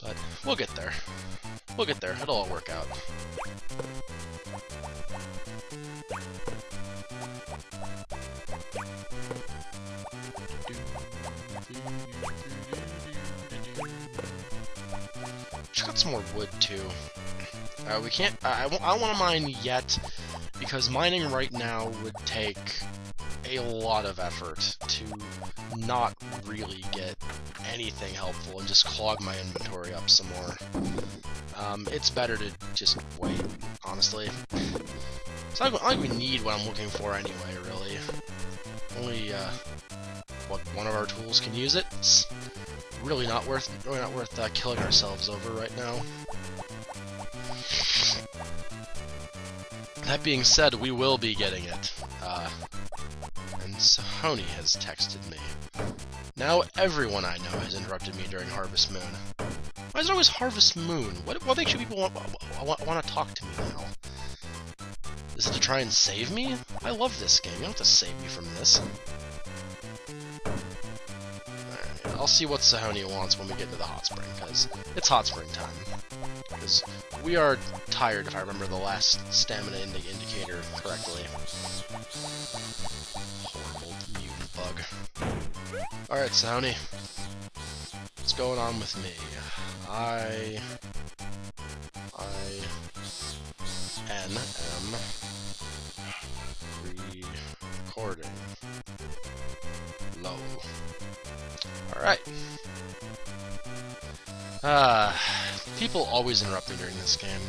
But we'll get there. We'll get there. It'll all work out. Just got some more wood too. We can't. I don't want to mine yet because mining right now would take a lot of effort to not really get anything helpful and just clog my inventory up some more. It's better to just wait, honestly. It's not like we need what I'm looking for anyway, really. Only, what, one of our tools can use it? It's really not worth killing ourselves over right now. That being said, we will be getting it. And Sahoni has texted me. Now everyone I know has interrupted me during Harvest Moon. Why is it always Harvest Moon? What makes you people want to talk to me now? Is it to try and save me? I love this game. You don't have to save me from this. Alright, I'll see what Sahoni wants when we get into the hot spring, because it's hot spring time. Because we are tired, if I remember the last stamina indicator correctly. Horrible mutant bug. Alright, Sahoni. What's going on with me? I am recording. Low. Alright. People always interrupt me during this game.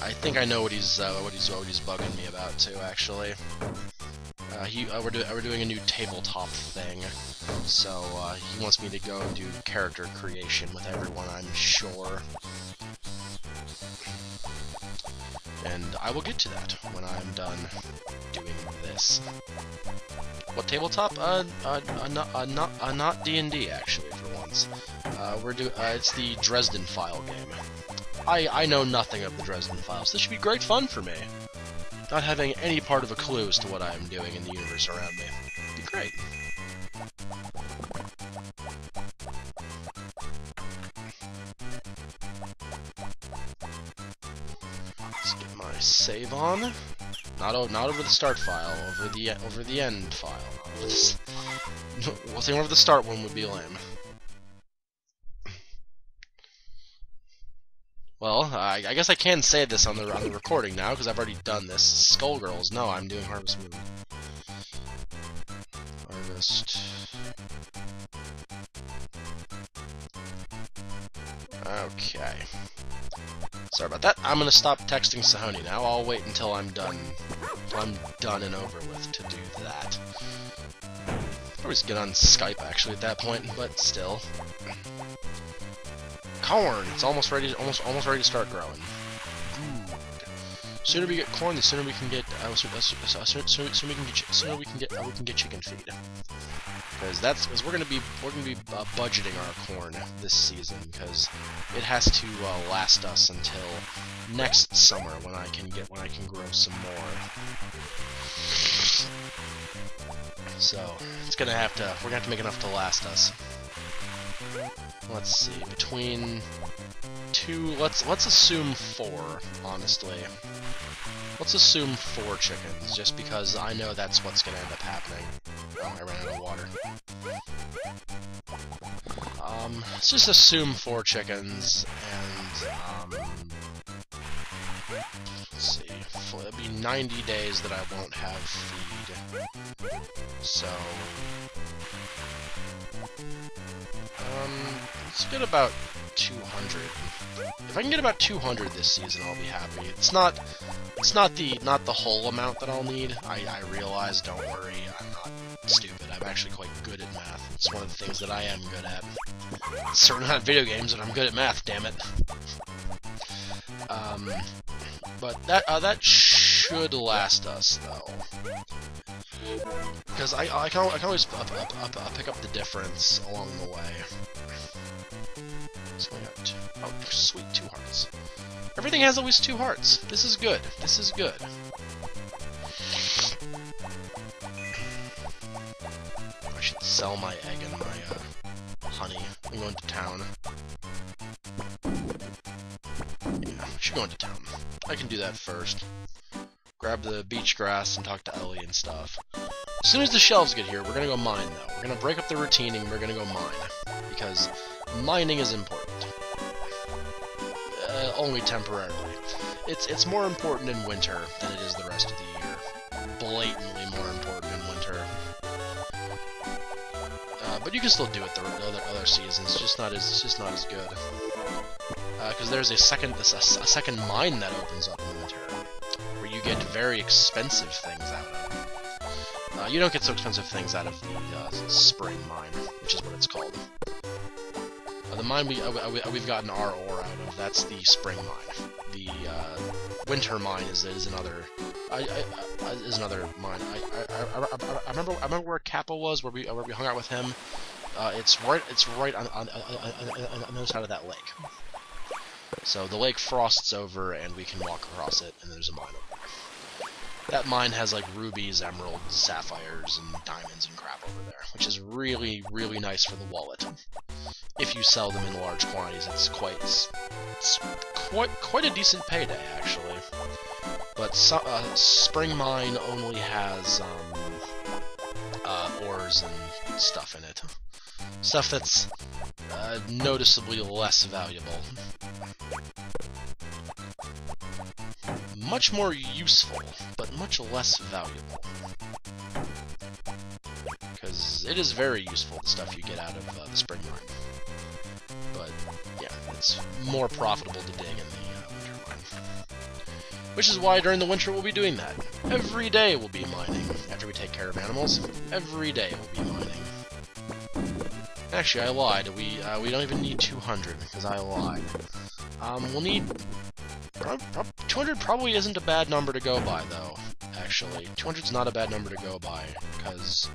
I think I know what he's bugging me about too, actually. We're doing a new tabletop thing, so he wants me to go and do character creation with everyone, I'm sure. And I will get to that when I'm done doing this. What tabletop? Not D&D actually, for once. It's the Dresden File game. I know nothing of the Dresden Files. This should be great fun for me. Not having any part of a clue as to what I am doing in the universe around me. It'd be great. Let's get my save on. Not over the start file, over the end file. Well, saying over the start one would be lame. Well, I guess I can say this on the recording now, because I've already done this. Skullgirls, no, I'm doing Harvest Moon. Harvest. Okay. Sorry about that. I'm gonna stop texting Sahoni now. I'll wait until I'm done. And over with to do that. Probably just get on Skype actually at that point, but still. Corn! It's almost ready to start growing. Good. The sooner we get corn, the sooner we can get sooner we can get chicken feed. Because we're gonna be budgeting our corn this season, because it has to last us until next summer when I can grow some more. So we're gonna have to make enough to last us. Let's see, between two, let's assume 4, honestly. Let's assume 4 chickens, just because I know that's what's gonna end up happening. Oh, I ran out of water. Let's just assume 4 chickens, and, let's see, it'll be 90 days that I won't have feed. So, let's get about 200. If I can get about 200 this season, I'll be happy. It's not the whole amount that I'll need. I realize, don't worry, I'm not stupid. I'm actually quite good at math. It's one of the things that I am good at. It's certainly not video games, and I'm good at math, damn it. But that should last us, though. Because I can always pick up the difference along the way. So we got oh, sweet, 2 hearts. Everything has always 2 hearts. This is good. This is good. I should sell my egg and my honey and go into town. Yeah, I should go into town. I can do that first. Grab the beach grass and talk to Ellie and stuff. As soon as the shelves get here, we're gonna go mine, though. We're gonna break up the routine and we're gonna go mine. Because mining is important. Only temporarily. It's more important in winter than it is the rest of the year. Blatantly more important in winter. But you can still do it the other seasons. It's just not as good. Because there's a second mine that opens up in winter, where you get very expensive things out of. You don't get so expensive things out of the spring mine, which is what it's called. The mine we've gotten our ore out of, that's the spring mine. The winter mine is another mine. I remember where Kappa was, where we hung out with him. It's right on the other side of that lake. So the lake frosts over, and we can walk across it, and there's a mine over there. That mine has like rubies, emeralds, sapphires, and diamonds and crap over there, which is really, really nice for the wallet. If you sell them in large quantities, it's quite a decent payday, actually. But spring mine only has ores and stuff in it. Stuff that's noticeably less valuable. Much more useful, but much less valuable. Because it is very useful, the stuff you get out of the spring mine. But, yeah, it's more profitable to dig in the winter mine. Which is why during the winter we'll be doing that. Every day we'll be mining. After we take care of animals, every day we'll be mining. Actually, I lied. We don't even need 200, because I lied. We'll need... 200 probably isn't a bad number to go by, though, actually. 200's not a bad number to go by, because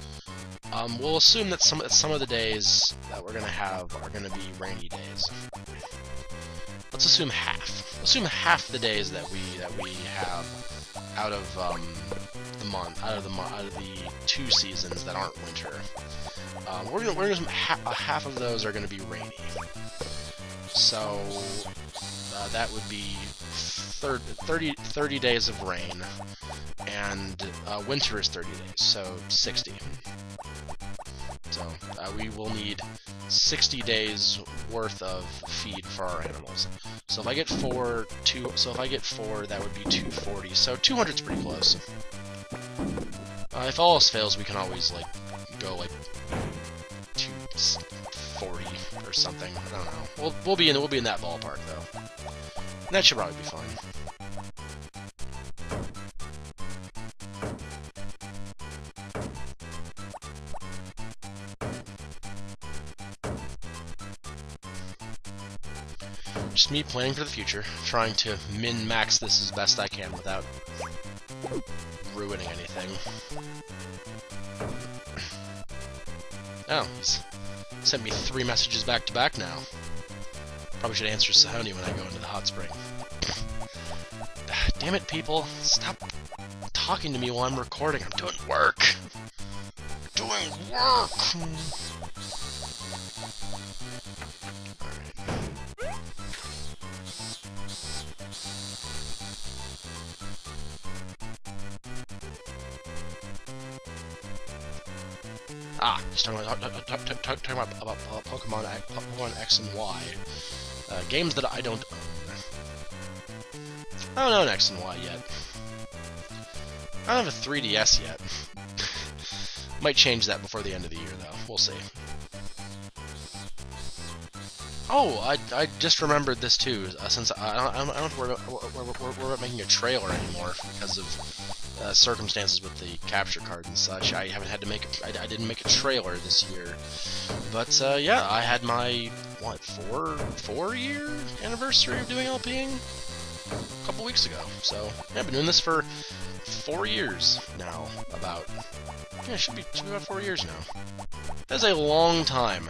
we'll assume that some of the days that we're going to have are going to be rainy days. Let's assume half. Assume half the days that we have out of the 2 seasons that aren't winter. We're gonna assume half of those are going to be rainy. So that would be 30 days of rain, and winter is 30 days, so 60. So we will need 60 days worth of feed for our animals. So if I get 4, that would be 240. So 200's pretty close. If all else fails, we can always go 240 or something. I don't know. We'll be in that ballpark though. That should probably be fine. Just me planning for the future, trying to min-max this as best I can without ruining anything. Oh, he's sent me 3 messages back to back now. Probably should answer Sahoni when I go into the hot spring. Damn it, people. Stop talking to me while I'm recording. I'm doing work. Doing work! Just talking about Pokemon X and Y. Games that I don't own. I don't own X and Y yet. I don't have a 3DS yet. Might change that before the end of the year, though. We'll see. Oh, I just remembered this too. Since I don't know if we're making a trailer anymore because of circumstances with the capture card and such. I haven't had to make. I didn't make a trailer this year, but yeah, I had my what 4-year anniversary of doing LPing a couple weeks ago. So yeah, I've been doing this for 4 years now. Yeah, it should be about 4 years now. That's a long time.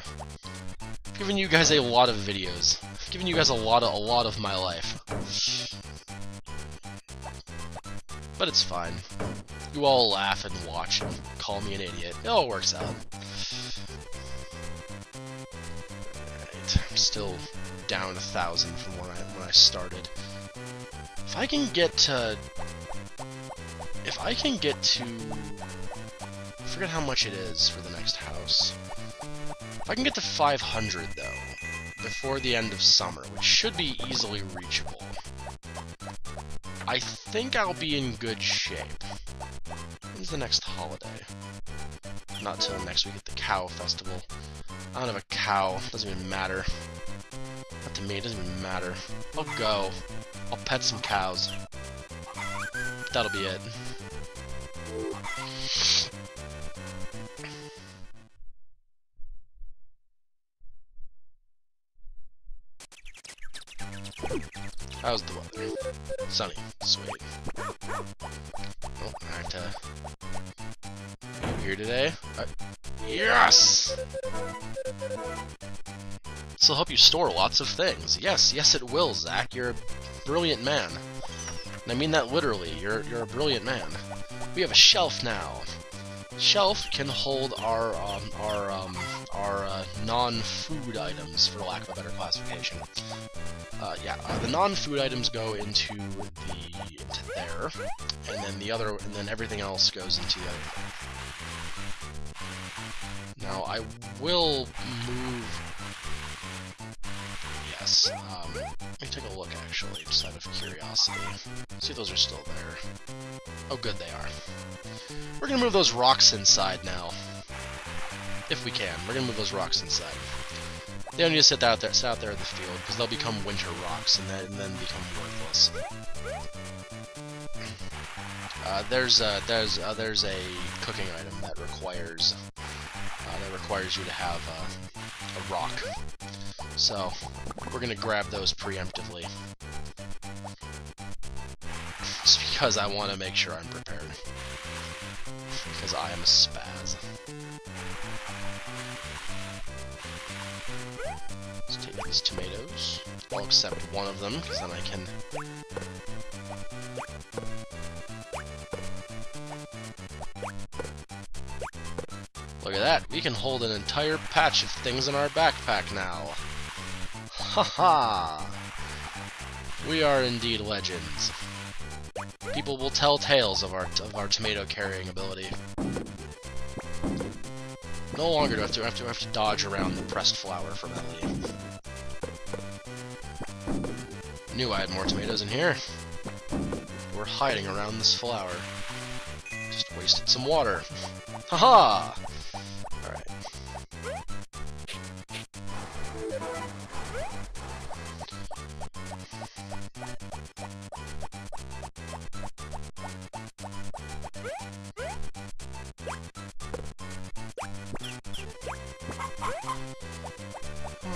I've given you guys a lot of videos. I've given you guys a lot of my life. but it's fine. You all laugh and watch and call me an idiot. It all works out. Alright, I'm still down 1,000 from when I started. If I can get to... I forget how much it is for the next house. If I can get to 500, though, before the end of summer, which should be easily reachable, I think I'll be in good shape. When's the next holiday? Not till next week at the Cow Festival. I don't have a cow. Doesn't even matter. Not to me, it doesn't even matter. I'll go. I'll pet some cows. That'll be it. How's the weather? Sunny. Sweet. Oh, I have to... Are you here today? Yes! This'll help you store lots of things. Yes, yes it will, Zach. You're a brilliant man. And I mean that literally. You're a brilliant man. We have a shelf now. Shelf can hold our non-food items, for lack of a better classification. The non-food items go into there, and then everything else goes into the other. Now I will move. Yes. Let me take a look actually, just out of curiosity. See if those are still there. Oh, good, they are. We're gonna move those rocks inside now, if we can. We're gonna move those rocks inside. They don't need to sit out there in the field, because they'll become winter rocks and then become worthless. There's a cooking item that requires you to have a rock. So we're gonna grab those preemptively, just because I want to make sure I'm prepared. Because I am a spaz. Let's take these tomatoes. I'll accept one of them, because then I can... Look at that! We can hold an entire patch of things in our backpack now! Haha! We are indeed legends. People will tell tales of our tomato-carrying ability. No longer do I have to dodge around the pressed flour from Ellie. Knew I had more tomatoes in here. We're hiding around this flour. Just wasted some water. Haha! Alright.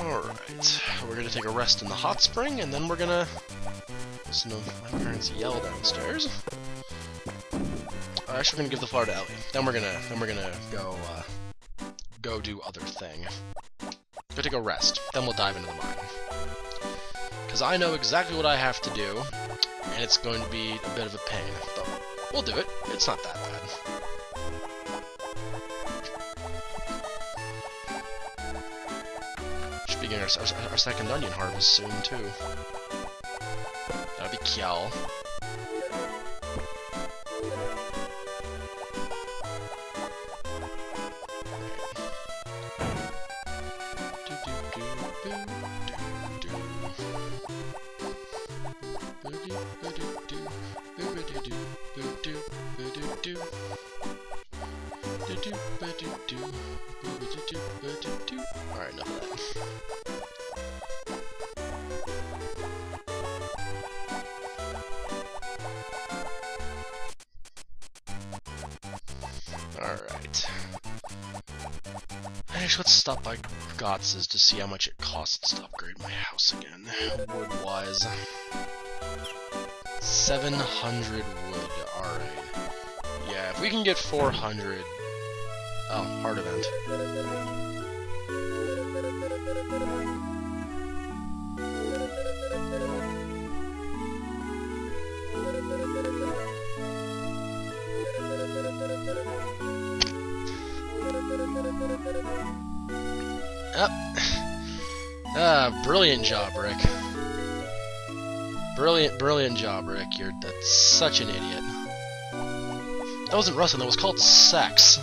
Alright, we're gonna take a rest in the hot spring, and then we're gonna listen to my parents yell downstairs. Actually, we're gonna give the flower to Ellie. Then we're gonna go do other thing. Go take a rest. Then we'll dive into the mine. Because I know exactly what I have to do, and it's going to be a bit of a pain, but we'll do it. It's not that bad. Beginning our second onion harvest soon, too. That'll be Kial. Alright, enough of that. Alright. Actually, let's stop by Gotz's to see how much it costs to upgrade my house again. Wood-wise. 700 wood, alright. Yeah, if we can get 400... Oh, hard event. Yep. Brilliant job, Rick. Brilliant job, Rick. That's such an idiot. That wasn't wrestling, that was called sex.